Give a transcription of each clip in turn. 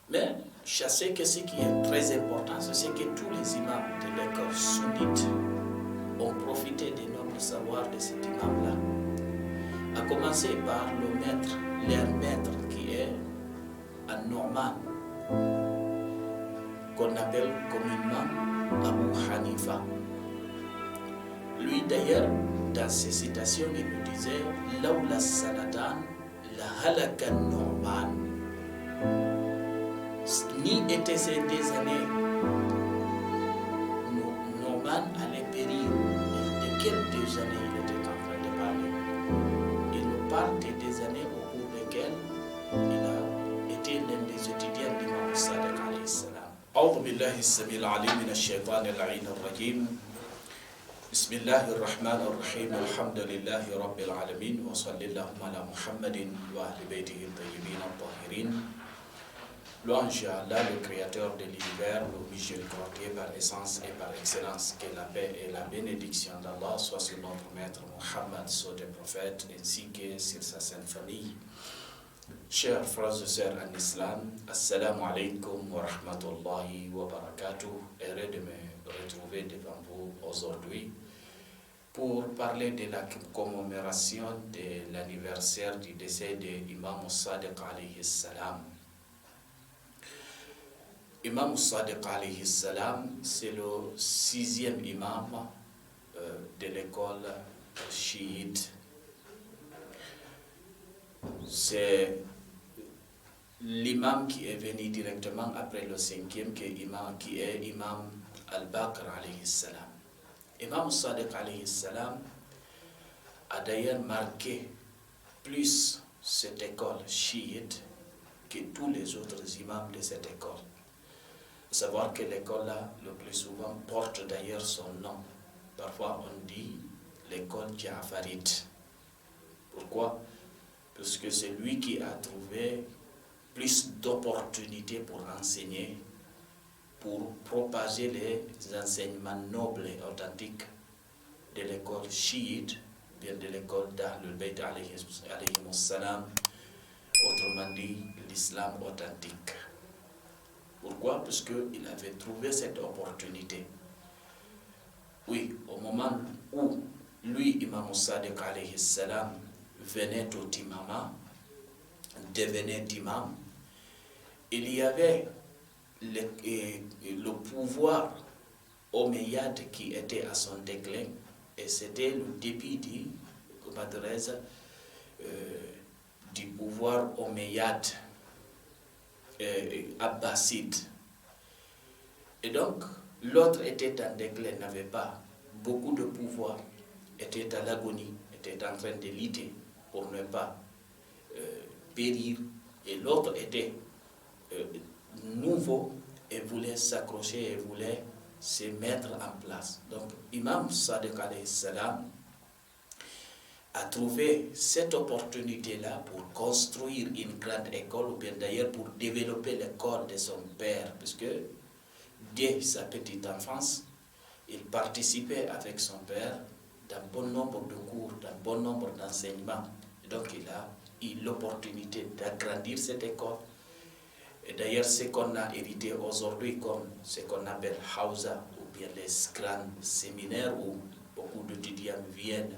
Mais je sais que ce qui est très important, c'est que tous les imams de l'école sunnite ont profité des nobles savoirs de cet imam-là. À commencer par le maître, leur maître qui est An-Nu'man, qu'on appelle communément Abu Hanifa. Lui d'ailleurs, dans ses citations, il nous disait « Lawla sanatan la halaka Nu'man » Ni étaient ces des années, Nu'man allait périr. De quelles 2 années il était en train de parler? Il nous parle des années au cours desquelles il a été l'un des étudiants d'Imam Sadiq alayhi salam. A'udhu billahi as-sami'il 'alim min ash-shaytanir la'in ar-rajim. Bismillahir rahmanir rahim. Alhamdulillahi rabbil alamin wa sallallahu ala Muhammadin wa ahli baytihi at-tayyibin at-tahirin. Louange à Allah, le créateur de l'univers, le miséricordieux par essence et par excellence, que la paix et la bénédiction d'Allah soient sur notre maître Muhammad, sceau des prophètes, ainsi que sur sa sainte famille. Chers frères et sœurs en islam, assalamu alaikum wa rahmatullahi wa barakatuh. Heureux de me retrouver devant vous aujourd'hui pour parler de la commémoration de l'anniversaire du décès de Imam Sadiq alayhi salam. Imam Sadiq alayhi salam, c'est le 6e imam de l'école chiite. C'est l'imam qui est venu directement après le 5e, qui est Imam al-Baqir alayhi salam. Imam Sadiq alayhi salam a d'ailleurs marqué plus cette école chiite que tous les autres imams de cette école. Savoir que l'école-là, le plus souvent, porte d'ailleurs son nom. Parfois, on dit l'école Ja'farite. Pourquoi? Parce que c'est lui qui a trouvé plus d'opportunités pour enseigner, pour propager les enseignements nobles et authentiques de l'école chiite, bien de l'école d'Ahlul Bayt alayhi salam, autrement dit, l'islam authentique. Pourquoi? Parce qu'il avait trouvé cette opportunité. Oui, au moment où lui, Imam Sadiq alayhi salam, venait au imama, devenait imam, il y avait le pouvoir omeyyade qui était à son déclin, et c'était le début du pouvoir omeyyade abbasside. Et donc, l'autre était en déclin, n'avait pas beaucoup de pouvoir, était à l'agonie, était en train de lutter pour ne pas périr. Et l'autre était nouveau et voulait s'accrocher et voulait se mettre en place. Donc, Imam Sadiq alayhi salam a trouvé cette opportunité-là pour construire une grande école, ou bien d'ailleurs pour développer l'école de son père, puisque dès sa petite enfance, il participait avec son père d'un bon nombre de cours, d'un bon nombre d'enseignements. Et donc il a eu l'opportunité d'agrandir cette école. Et d'ailleurs, ce qu'on a hérité aujourd'hui comme ce qu'on appelle Hausa, ou bien les grands séminaires où beaucoup d'étudiants viennent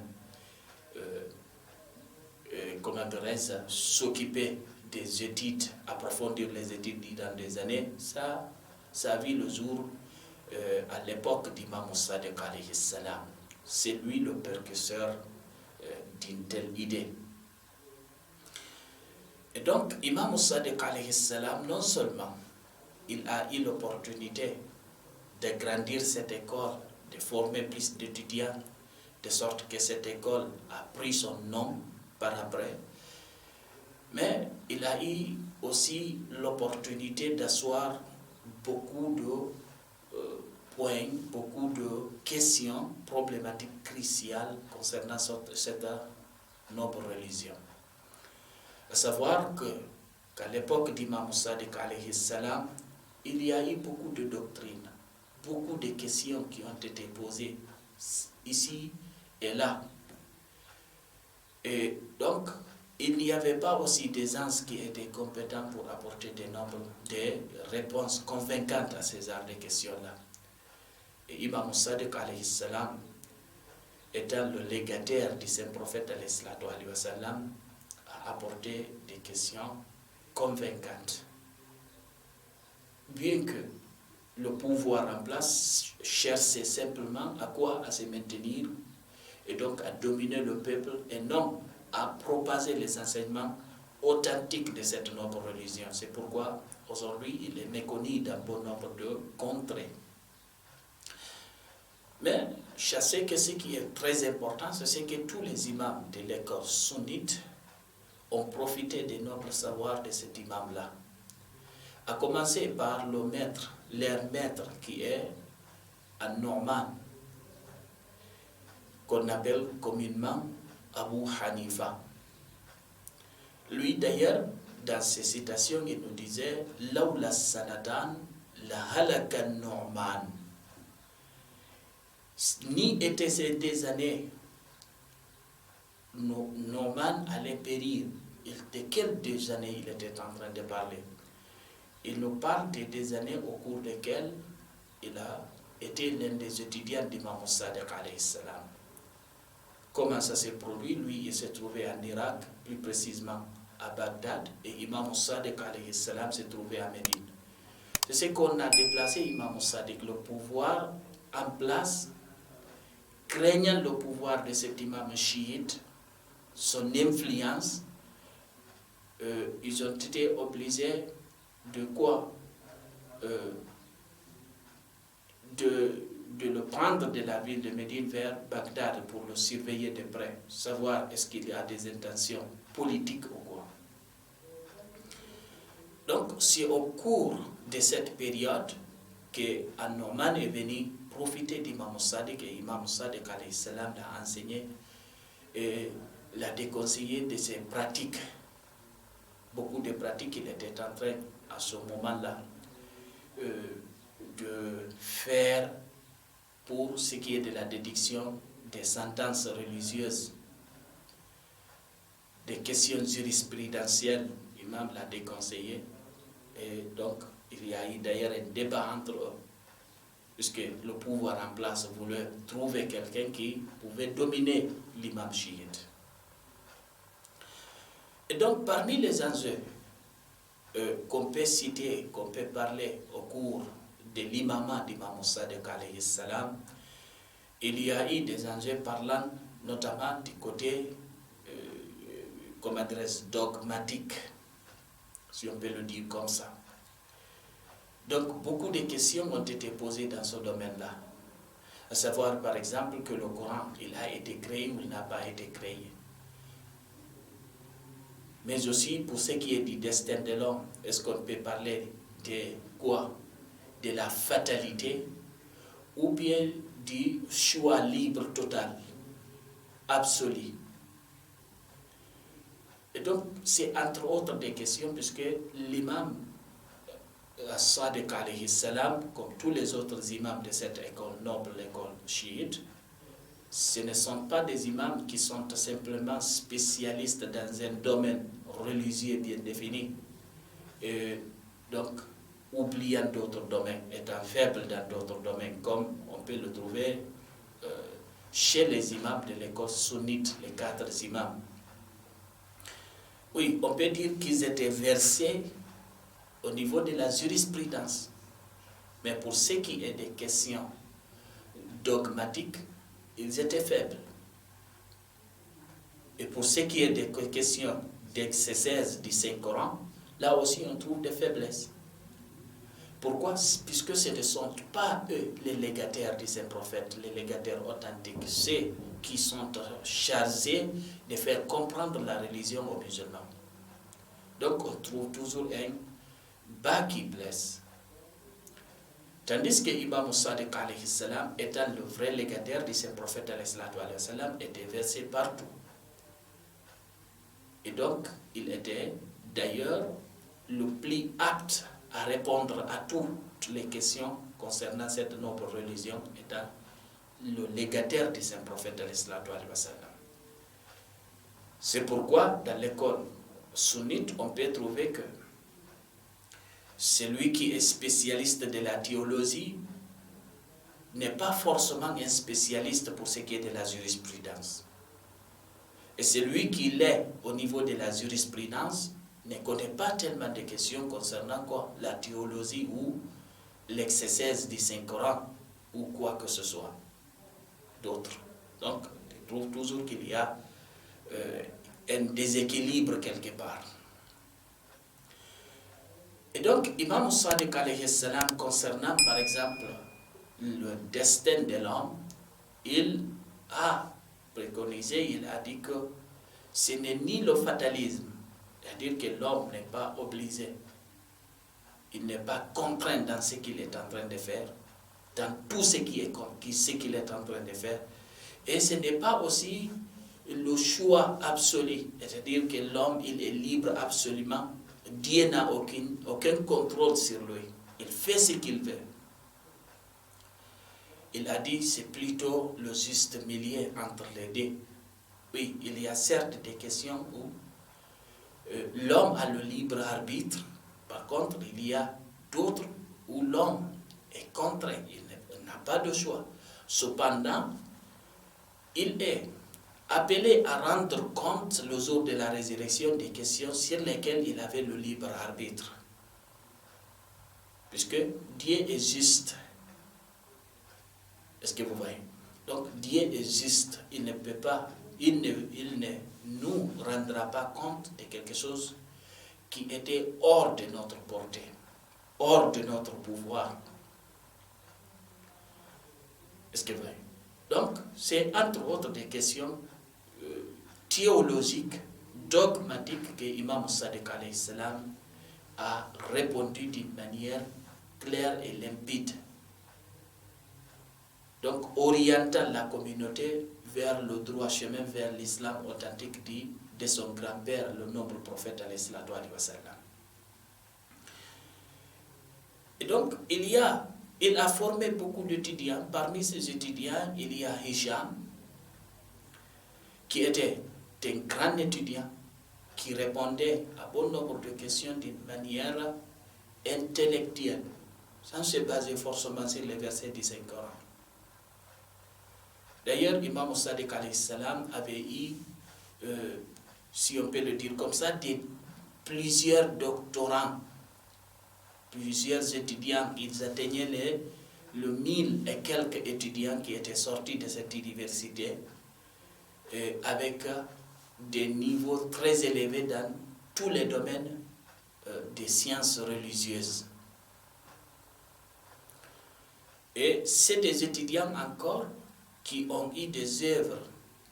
s'occuper des études, approfondir les études dans des années, ça a vu le jour à l'époque d'Imam Sadiq alayhi salam. C'est lui le précurseur d'une telle idée. Et donc, Imam Sadiq alayhi salam, non seulement il a eu l'opportunité d'agrandir cette école, de former plus d'étudiants, de sorte que cette école a pris son nom par après, mais il a eu aussi l'opportunité d'asseoir beaucoup de points, beaucoup de questions problématiques cruciales concernant cette noble religion. À savoir qu'à l'époque d'Imam Sadiq alayhi salam, il y a eu beaucoup de doctrines, beaucoup de questions qui ont été posées ici et là. Et donc, il n'y avait pas aussi des anges qui étaient compétents pour apporter des réponses convaincantes à ces genres de questions-là. Et Imam Sadiq alayhi salam, étant le légataire du saint prophète alayhi wa sallam, a apporté des questions convaincantes. Bien que le pouvoir en place cherchait simplement à quoi? À se maintenir et donc à dominer le peuple et non à propager les enseignements authentiques de cette noble religion. C'est pourquoi aujourd'hui il est méconnu dans bon nombre de contrées. Mais je sais que ce qui est très important, c'est que tous les imams de l'école sunnite ont profité des nobles savoirs de cet imam-là. À commencer par le maître, leur maître qui est An-Nu'man, qu'on appelle communément Abu Hanifa. Lui d'ailleurs, dans ses citations, il nous disait « Lawla sanatan la halaka Nu'man » Ni étaient des années, Nu'man allait périr. De quelles deux années il était en train de parler? Il nous parle des années au cours desquelles il a été l'un des étudiants d'Imam Sadiq alayhi salam. Comment ça s'est produit? Lui, il s'est trouvé en Irak, plus précisément à Bagdad, et Imam Sadiq alayhi salam s'est trouvé à Médine. C'est ce qu'on a déplacé Imam Sadiq, le pouvoir en place, craignant le pouvoir de cet imam chiite, son influence, ils ont été obligés de quoi? De le prendre de la ville de Médine vers Bagdad pour le surveiller de près, savoir est-ce qu'il y a des intentions politiques ou quoi. Donc c'est au cours de cette période que An-Nu'man est venu profiter d'Imam Sadiq, et Imam Sadiq alayhi salam l'a enseigné et l'a déconseillé de ses pratiques. Beaucoup de pratiques qu'il était en train à ce moment-là de faire pour ce qui est de la déduction des sentences religieuses, des questions jurisprudentielles. L'imam l'a déconseillé, et donc il y a eu d'ailleurs un débat entre eux, puisque le pouvoir en place voulait trouver quelqu'un qui pouvait dominer l'imam chiite. Et donc parmi les enjeux qu'on peut citer, qu'on peut parler au cours de l'imamat d'Imam Sadiq alayhi salam, il y a eu des enjeux parlant notamment du côté dogmatique, si on peut le dire comme ça. Donc beaucoup de questions ont été posées dans ce domaine-là, à savoir par exemple que le Coran, il a été créé ou il n'a pas été créé. Mais aussi pour ce qui est du destin de l'homme, est-ce qu'on peut parler de quoi? De la fatalité ou bien du choix libre total, absolu? Et donc c'est entre autres des questions, puisque l'imam Sadiq alayhi salam, comme tous les autres imams de cette école noble, l'école chiite, ce ne sont pas des imams qui sont simplement spécialistes dans un domaine religieux bien défini, et donc oubliant d'autres domaines, étant faibles dans d'autres domaines, comme on peut le trouver chez les imams de l'école sunnite, les 4 imams. Oui, on peut dire qu'ils étaient versés au niveau de la jurisprudence, mais pour ce qui est des questions dogmatiques, ils étaient faibles. Et pour ce qui est des questions d'exégèse du Saint-Coran, là aussi on trouve des faiblesses. Pourquoi? Puisque ce ne sont pas eux les légataires du Saint-Prophète, les légataires authentiques, ceux qui sont chargés de faire comprendre la religion aux musulmans. Donc on trouve toujours un bas qui blesse. Tandis que Imam Sadiq alayhi salam, étant le vrai légataire du Saint-Prophète alayhi salam, était versé partout. Et donc, il était d'ailleurs le plus apte à répondre à toutes les questions concernant cette noble religion, étant le légataire du Saint-Prophète alayhi salam. C'est pourquoi dans l'école sunnite, on peut trouver que celui qui est spécialiste de la théologie n'est pas forcément un spécialiste pour ce qui est de la jurisprudence. Et celui qui l'est au niveau de la jurisprudence ne connaît pas tellement de questions concernant quoi, la théologie ou l'exégèse du Saint-Coran ou quoi que ce soit d'autre. Donc, on trouve toujours qu'il y a un déséquilibre quelque part. Et donc, Imam Sadiq alayhi salam, concernant par exemple le destin de l'homme, il a préconisé, il a dit que ce n'est ni le fatalisme, c'est-à-dire que l'homme n'est pas obligé, il n'est pas contraint dans ce qu'il est en train de faire, dans tout ce qu'il est en train de faire, et ce n'est pas aussi le choix absolu, c'est-à-dire que l'homme il est libre absolument, Dieu n'a aucun contrôle sur lui, il fait ce qu'il veut. Il a dit c'est plutôt le juste milieu entre les deux. Oui, il y a certes des questions où l'homme a le libre arbitre, par contre il y a d'autres où l'homme est contraint, il n'a pas de choix. Cependant, il est appelé à rendre compte le jour de la résurrection des questions sur lesquelles il avait le libre arbitre. Puisque Dieu est juste. Est-ce que vous voyez? Donc Dieu est juste. Il ne peut pas, il ne nous rendra pas compte de quelque chose qui était hors de notre portée, hors de notre pouvoir. Est-ce que vous voyez? Donc c'est entre autres des questions théologiques, dogmatiques que Imam Sadiq alayhi salam a répondu d'une manière claire et limpide. Donc orientant la communauté vers le droit chemin, vers l'islam authentique dit de son grand-père, le noble prophète alayhi salatu alayhi wa sallam. Et donc il a formé beaucoup d'étudiants. Parmi ces étudiants, il y a Hisham, qui était un grand étudiant, qui répondait à bon nombre de questions d'une manière intellectuelle, sans se baser forcément sur les versets du Saint-Coran. D'ailleurs, Imam Sadiq alayhi salam avait eu, si on peut le dire comme ça, plusieurs doctorants, plusieurs étudiants. Ils atteignaient le 1000 et quelques étudiants qui étaient sortis de cette université avec des niveaux très élevés dans tous les domaines des sciences religieuses. Et c'est des étudiants encore qui ont eu des œuvres,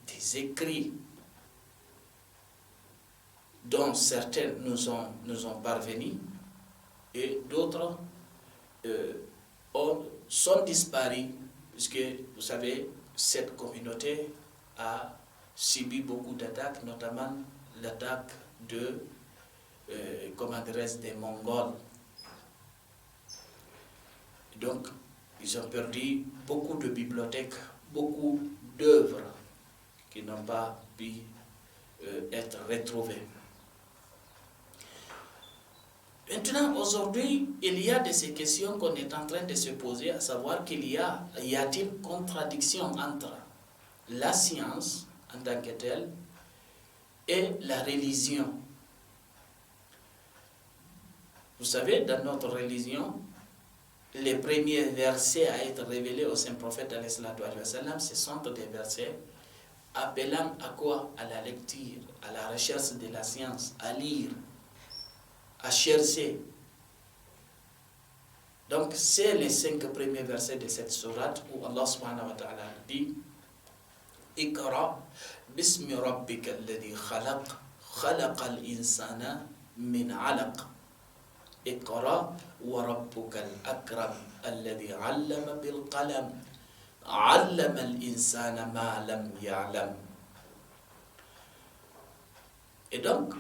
des écrits, dont certains nous ont parvenus, et d'autres sont disparus, puisque, vous savez, cette communauté a subi beaucoup d'attaques, notamment l'attaque des Mongols. Donc, ils ont perdu beaucoup de bibliothèques, beaucoup d'œuvres qui n'ont pas pu être retrouvées. Maintenant, aujourd'hui, il y a de ces questions qu'on est en train de se poser, à savoir y a-t-il contradiction entre la science en tant que telle et la religion? Vous savez, dans notre religion, les premiers versets à être révélés au Saint-Prophète, ce sont des versets appelant à quoi? À la lecture, à la recherche de la science, à lire, à chercher. Donc, c'est les 5 premiers versets de cette sourate où Allah subhanahu wa ta'ala dit Iqra bismi rabbika alladhi khalaq, khalaqal insana min alaq. Iqra wa rabbuka al-akram alladhi 'allama bil qalam, 'allama al-insana ma lam ya'lam. Et donc,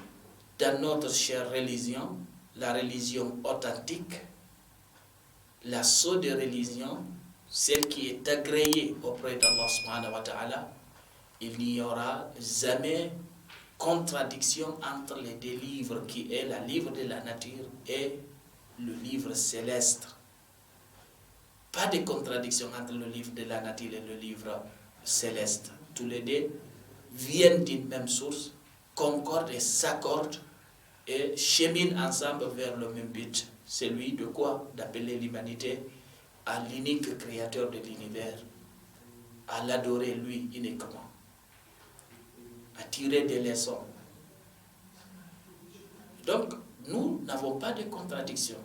dans notre chère religion, la religion authentique, la seule de religion, celle qui est agréée auprès d'Allah subhanahu wa ta'ala, il n'y aura jamais contradiction entre les deux livres qui est le livre de la nature et le livre céleste. Pas de contradiction entre le livre de la nature et le livre céleste. Tous les deux viennent d'une même source, concordent et s'accordent et cheminent ensemble vers le même but. Celui de quoi? D'appeler l'humanité à l'unique créateur de l'univers, à l'adorer lui uniquement, à tirer des leçons. Donc, nous n'avons pas de contradiction.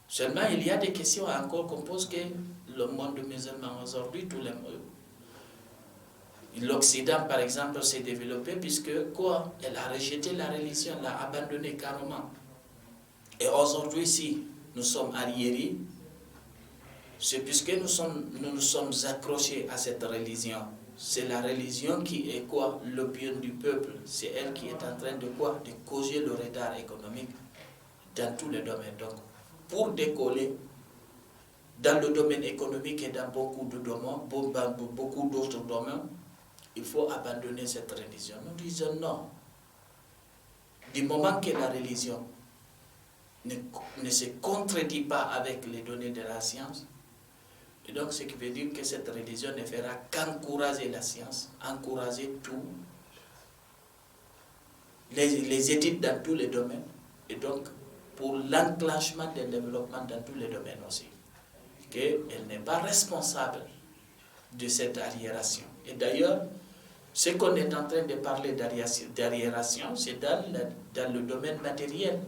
Seulement, il y a des questions encore qu'on pose que le monde musulman aujourd'hui, l'Occident, par exemple, s'est développé puisque quoi? Elle a rejeté la religion, l'a abandonnée carrément. Et aujourd'hui, si nous sommes arriérés, c'est puisque nous nous sommes accrochés à cette religion. C'est la religion qui est quoi? L'opium du peuple. C'est elle qui est en train de quoi? De causer le retard économique dans tous les domaines. Donc, pour décoller dans le domaine économique et dans beaucoup d'autres domaines, il faut abandonner cette religion. Nous disons non. Du moment que la religion ne se contredit pas avec les données de la science, et donc ce qui veut dire que cette religion ne fera qu'encourager la science, encourager tout, les études dans tous les domaines, et donc pour l'enclenchement des développements dans tous les domaines aussi. Qu'elle n'est pas responsable de cette arriération. Et d'ailleurs, ce qu'on est en train de parler d'arriération, c'est dans le domaine matériel.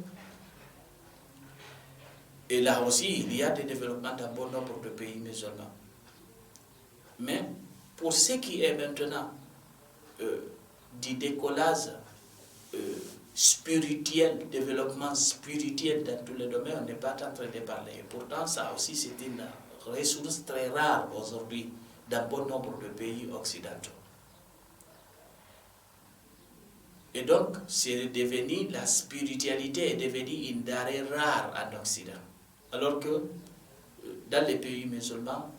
Et là aussi, il y a des développements dans bon nombre de pays musulmans. Mais pour ce qui est maintenant du décollage spirituel, développement spirituel dans tous les domaines, on n'est pas en train de parler. Et pourtant, ça aussi, c'est une ressource très rare aujourd'hui dans bon nombre de pays occidentaux. Et donc, la spiritualité est devenue une denrée rare en Occident. Alors que dans les pays musulmans,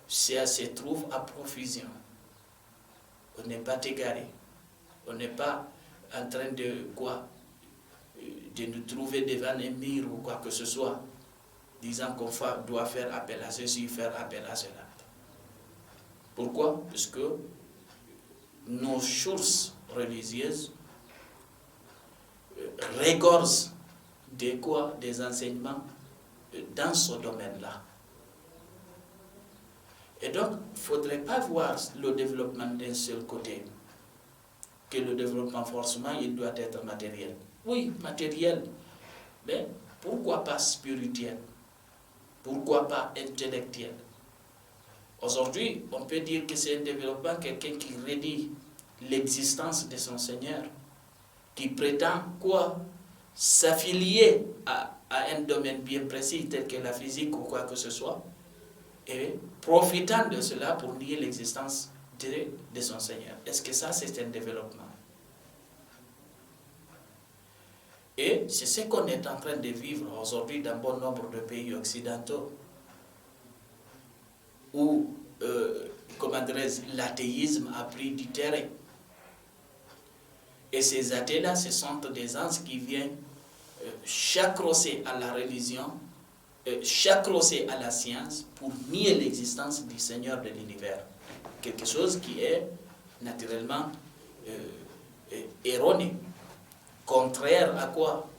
ça se trouve à profusion. On n'est pas égaré. On n'est pas en train de nous trouver devant un mur ou quoi que ce soit, disant qu'on doit faire appel à ceci, faire appel à cela. Pourquoi? Parce que nos sources religieuses regorgent des enseignements dans ce domaine-là. Et donc, il ne faudrait pas voir le développement d'un seul côté, que le développement forcément, il doit être matériel. Oui, matériel, mais pourquoi pas spirituel? Pourquoi pas intellectuel? Aujourd'hui, on peut dire que c'est un développement, quelqu'un qui redit l'existence de son Seigneur, qui prétend s'affilier à un domaine bien précis, tel que la physique ou quoi que ce soit, et profitant de cela pour nier l'existence de son Seigneur. Est-ce que ça, c'est un développement? Et c'est ce qu'on est en train de vivre aujourd'hui dans bon nombre de pays occidentaux, où, l'athéisme a pris du terrain. Et ces athées-là, ce sont des anges qui viennent chacrosser à la religion, chacrosser à la science pour nier l'existence du Seigneur de l'univers. Quelque chose qui est naturellement erroné. Contraire à quoi?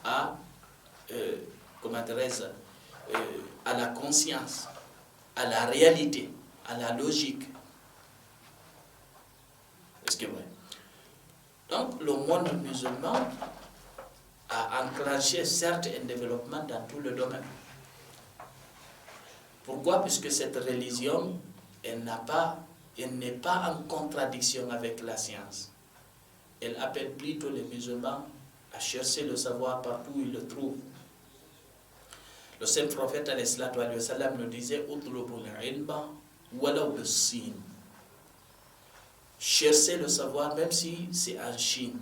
À la conscience, à la réalité, à la logique. Est-ce que vrai? Donc, le monde musulman a enclenché certes un développement dans tout le domaine. Pourquoi? Puisque cette religion, elle n'est pas en contradiction avec la science. Elle appelle plutôt les musulmans à chercher le savoir partout où ils le trouvent. Le saint prophète alayhi salam nous disait utlubul ilma walaw bis-sin. Cherchez le savoir même si c'est en Chine.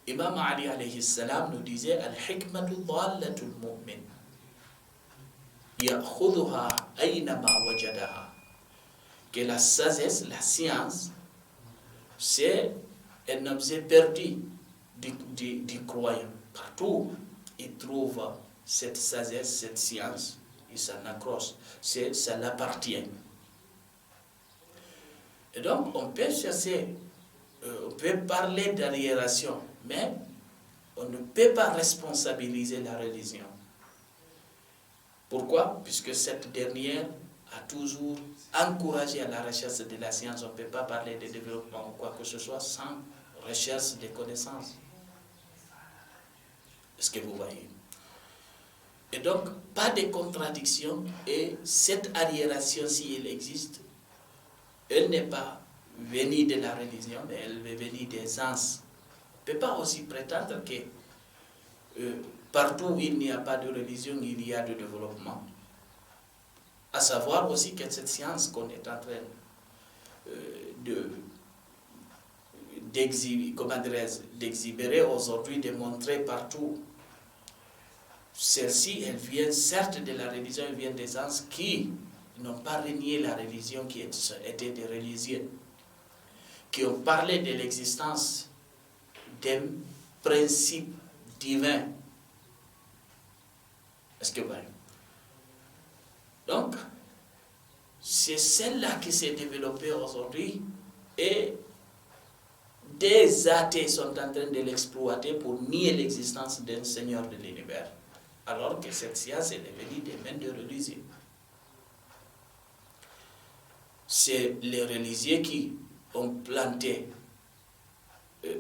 Imam Ali alayhi salam nous disait al-hikmatu dallatul mu'min ya'khudhuha aynama wajadaha. Que la sagesse, la science, c'est un objet perdu du croyant. Partout, il trouve cette sagesse, cette science, il s'en accroche, ça l'appartient. Et donc, on peut chercher, on peut parler d'aliénation, mais on ne peut pas responsabiliser la religion. Pourquoi? Puisque cette dernière a toujours encouragé à la recherche de la science. On ne peut pas parler de développement ou quoi que ce soit sans recherche des connaissances. Est-ce que vous voyez? Et donc, pas de contradiction, et cette aliénation, si elle existe, elle n'est pas venue de la religion, mais elle est venue des anses. On ne peut pas aussi prétendre que partout où il n'y a pas de religion, il y a de développement. À savoir aussi que cette science qu'on est en train d'exhiber aujourd'hui, de montrer partout, celle-ci, elle vient certes de la religion, elle vient des anses qui n'ont pas renié la religion, qui étaient des religieux, qui ont parlé de l'existence d'un principe divin. Est-ce que vous voyez? Donc, c'est celle-là qui s'est développée aujourd'hui, et des athées sont en train de l'exploiter pour nier l'existence d'un Seigneur de l'univers, alors que cette science est venue des mains de religieux. C'est les religieux qui ont planté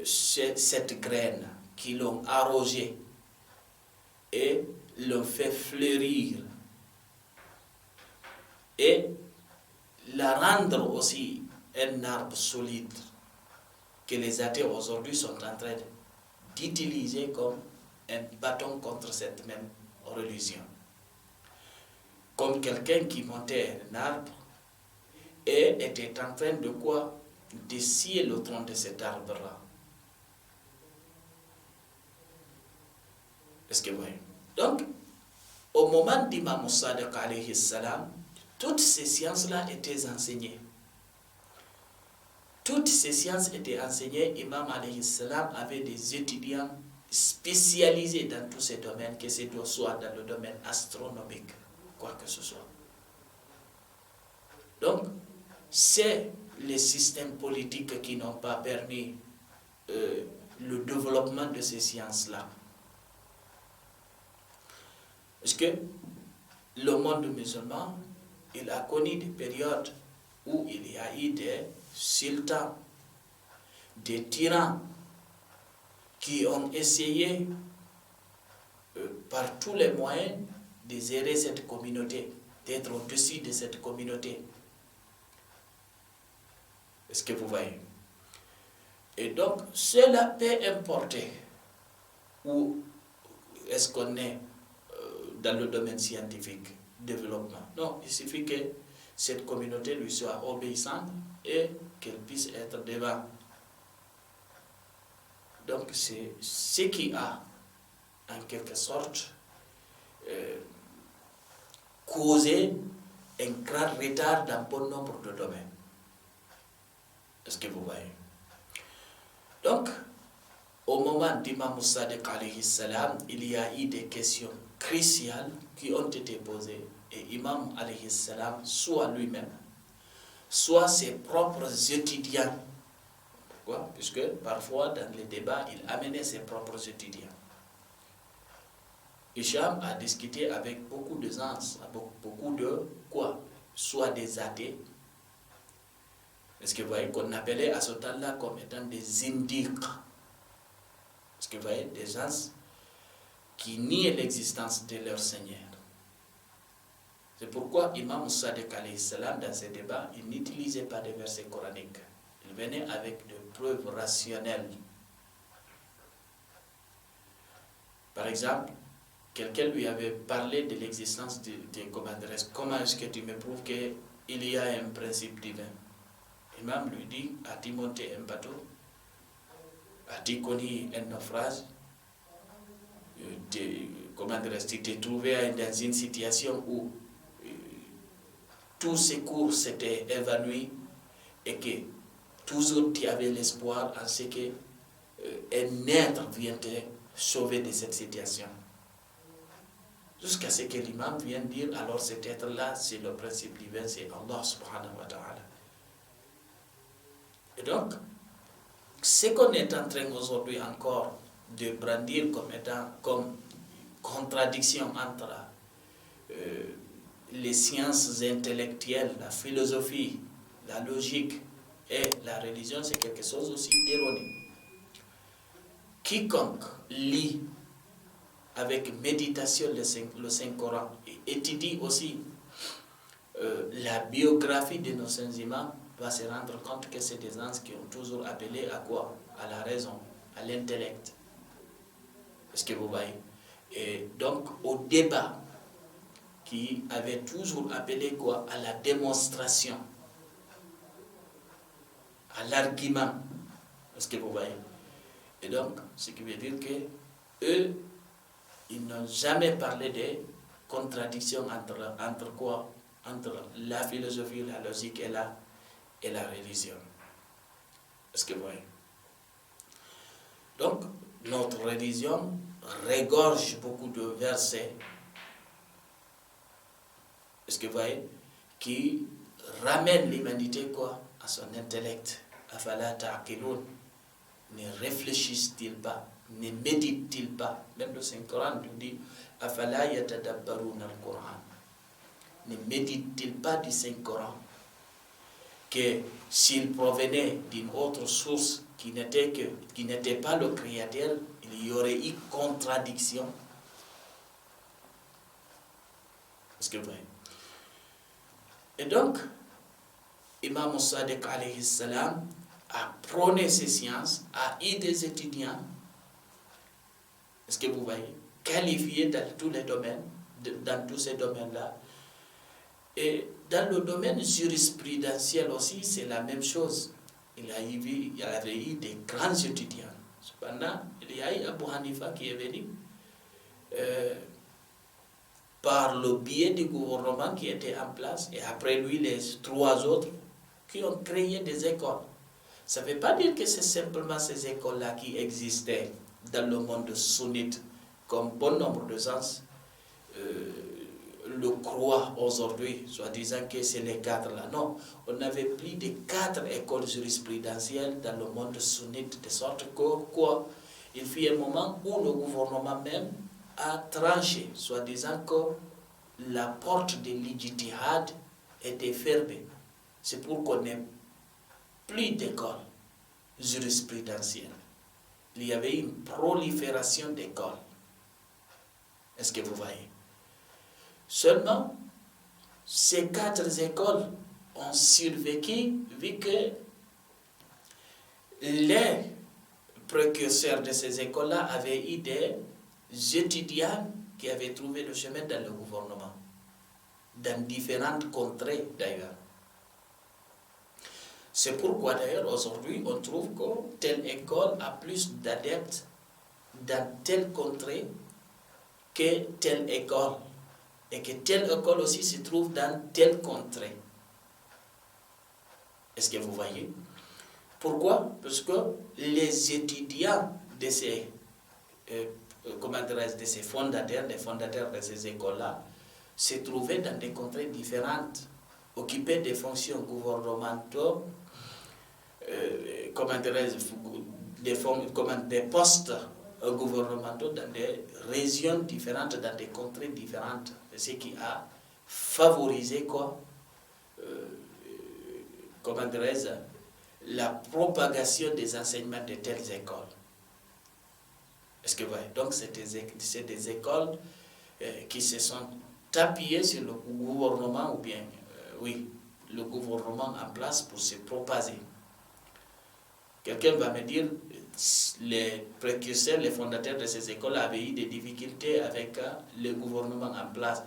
cette graine, qui l'ont arrosée et l'ont fait fleurir, et la rendre aussi un arbre solide que les athées aujourd'hui sont en train d'utiliser comme un bâton contre cette même religion. Comme quelqu'un qui montait un arbre et était en train de quoi? De scier le tronc de cet arbre-là. Est-ce que vous voyez? Donc, au moment d'Imam Sadiq alayhi salam, toutes ces sciences-là étaient enseignées. Toutes ces sciences étaient enseignées. Imam alayhi salam avait des étudiants spécialisés dans tous ces domaines, que ce soit dans le domaine astronomique, quoi que ce soit. Donc, c'est les systèmes politiques qui n'ont pas permis le développement de ces sciences-là. Parce que le monde musulman, il a connu des périodes où il y a eu des sultans, des tyrans qui ont essayé par tous les moyens de gérer cette communauté, d'être au-dessus de cette communauté. Est-ce que vous voyez? Et donc, cela peut importer où est-ce qu'on est dans le domaine scientifique, développement. Non, il suffit que cette communauté lui soit obéissante et qu'elle puisse être devant. Donc, c'est ce qui a, en quelque sorte, causé un grand retard dans bon nombre de domaines. Est-ce que vous voyez? Donc, au moment d'Imam Sadiq alayhi salam, il y a eu des questions cruciales qui ont été posées, et Imam alayhi salam, soit lui-même, soit ses propres étudiants. Pourquoi? Puisque parfois dans les débats, il amenait ses propres étudiants. Hicham a discuté avec beaucoup de gens, beaucoup de quoi? Soit des athées, est-ce que vous voyez, qu'on appelait à ce temps-là comme étant des indiques. Est-ce que vous voyez, des gens qui nient l'existence de leur Seigneur. C'est pourquoi Imam Sadiq alayhi salam, dans ces débats, il n'utilisait pas de versets coraniques. Il venait avec des preuves rationnelles. Par exemple, quelqu'un lui avait parlé de l'existence des commanderesses. Comment est-ce que tu me prouves qu'il y a un principe divin? L'imam lui dit, as-tu monté un bateau? As-tu connu un naufrage? Tu t'es trouvé dans une situation où tous ces cours s'étaient évanouis et que toujours tu avais l'espoir en ce que un être vient te sauver de cette situation. Jusqu'à ce que l'imam vienne dire, alors cet être-là, c'est le principe divin, c'est Allah subhanahu wa ta'ala. Et donc, ce qu'on est en train aujourd'hui encore de brandir comme contradiction entre les sciences intellectuelles, la philosophie, la logique et la religion, c'est quelque chose aussi d'erroné. Quiconque lit avec méditation le Saint-Coran et étudie aussi la biographie de nos saints imams va se rendre compte que c'est des gens qui ont toujours appelé à quoi? À la raison, à l'intellect. Est-ce que vous voyez? Et donc au débat qui avait toujours appelé quoi? À la démonstration, à l'argument. Est-ce que vous voyez? Et donc, ce qui veut dire que eux, ils n'ont jamais parlé de contradiction entre quoi? Entre la philosophie, la logique et la religion. Est-ce que vous voyez? Donc, notre religion regorge beaucoup de versets, est-ce que vous voyez, qui ramènent l'humanité quoi? À son intellect. Afala ta'qiloun. Ne réfléchissent-ils pas? Ne méditent-ils pas? Même le Saint-Coran nous dit Afala yatadabbaruna al-Qur'an. Ne méditent-ils pas du Saint-Coran? Que s'il provenait d'une autre source qui n'était pas le Créateur, il y aurait eu contradiction. Est-ce que vous voyez? Et donc, Imam Sadiq alayhi salam a prôné ces sciences, a eu des étudiants, est-ce que vous voyez, qualifiés dans tous les domaines, dans tous ces domaines-là. Et dans le domaine jurisprudentiel aussi, c'est la même chose. Il y avait eu des grands étudiants. Cependant, il y a eu Abu Hanifa qui est venu par le biais du gouvernement qui était en place, et après lui, les 3 autres qui ont créé des écoles. Ça ne veut pas dire que c'est simplement ces écoles-là qui existaient dans le monde sunnite, comme bon nombre de gens le croient aujourd'hui, soit disant que c'est les 4 là. Non, on avait plus de 4 écoles jurisprudentielles dans le monde sunnite, de sorte que quoi, il fut un moment où le gouvernement même a tranché, soit disant que la porte de l'ijtihad était fermée. C'est pour qu'on n'ait plus d'écoles jurisprudentielles. Il y avait une prolifération d'écoles. Est-ce que vous voyez? Seulement, ces 4 écoles ont survécu vu que les précurseurs de ces écoles-là avaient eu des étudiants qui avaient trouvé le chemin dans le gouvernement, dans différentes contrées d'ailleurs. C'est pourquoi d'ailleurs aujourd'hui on trouve que telle école a plus d'adeptes dans telle contrée que telle école, et que telle école aussi se trouve dans telle contrée. Est-ce que vous voyez? Pourquoi? Parce que les étudiants de ces de ces fondateurs, les fondateurs de ces écoles-là, se trouvaient dans des contrées différentes, occupaient des fonctions gouvernementales, des postes gouvernementaux dans des régions différentes, dans des contrées différentes, ce qui a favorisé quoi, la propagation des enseignements de telles écoles. Est-ce que vous voyez? Donc c'est des écoles qui se sont appuyées sur le gouvernement, ou bien, le gouvernement en place pour se propager. Quelqu'un va me dire, les précurseurs, les fondateurs de ces écoles avaient eu des difficultés avec le gouvernement en place.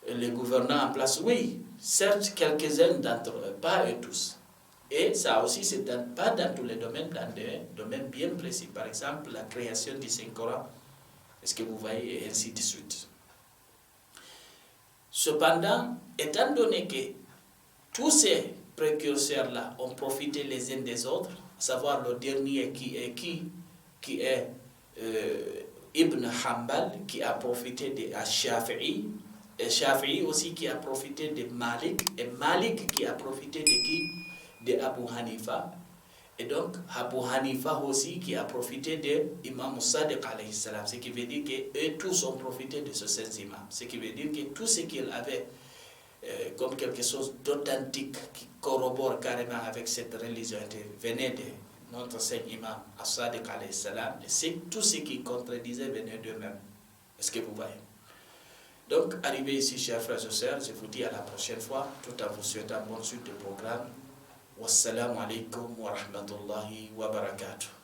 Les gouvernants en place, oui, certes, quelques-uns d'entre eux, pas eux tous. Et ça aussi, c'est pas dans tous les domaines, dans des domaines bien précis. Par exemple, la création du Saint-Coran. Est-ce que vous voyez? Et ainsi de suite. Cependant, étant donné que tous ces précurseurs-là ont profité les uns des autres, à savoir le dernier qui est Ibn Hanbal, qui a profité de Shafi'i, et Shafi'i aussi qui a profité de Malik, et Malik qui a profité de qui? De Abu Hanifa. Et donc, Abu Hanifa aussi qui a profité de Imam Sadiq alayhi salam. Ce qui veut dire qu'eux tous ont profité de ce 16 imams. Ce qui veut dire que tout ce qu'ils avaient comme quelque chose d'authentique qui corrobore carrément avec cette religion venait de notre Seigneur Imam As-Sadiq alayhi salam. Et tout ce qui contredisait venait d'eux-mêmes. Est-ce que vous voyez? Donc, arrivé ici, chers frères et sœurs, je vous dis à la prochaine fois, tout en vous souhaitant bonne suite de programme. Wassalamu alaikum wa rahmatullahi wa barakatuh.